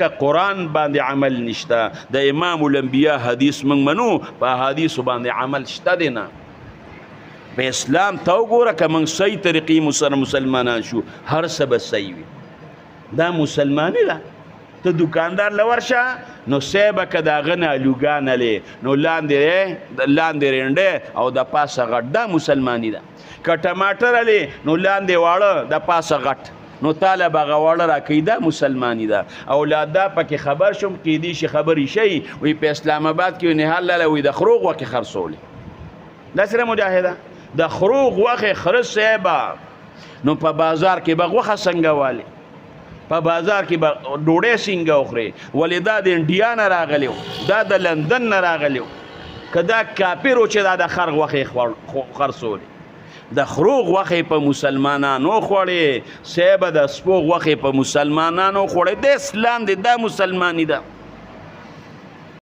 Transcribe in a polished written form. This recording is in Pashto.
که قرآن باندې عمل نشته د امام الانبیاء حدیث موږ منو په حدیث باندې عمل شته دی نه په اسلام ته وګوره که موږ صحیح طریقې سره مسلمانان شو هر څه به صحیح وي دا مسلماني ده ته دکاندار له ورشه نو سیبه که د هغه نه الوګانه لې نو لاندې رینډې او د پاسه غټ دا مسلماني ده که ټماټر لې نو لاندې واړه د پاسه غټ نو طالب هغه واړه راکوي دا مسلماني ده اولاد دا پکې خبر شم کیدی شي خبرې شي وی په اسلام آباد کې نهال لاله وی د خروغ وکې خرڅولې دا سره مجاهده د خروغ وکې خرڅ صاحبه نو په بازار کې به غوښه څنګه والي په بازار کې به ډوډۍ څنګه وخورې ولې دا د انډیا نه راغلی دا د لندن نه راغلی که دا کاپیر و چې دا د خرغ وکې خرڅولې د خروغ وخې په مسلمانانو خوړې سیبه د سپوغ وخې په مسلمانانو خوړې د اسلام دی دا مسلمانی ده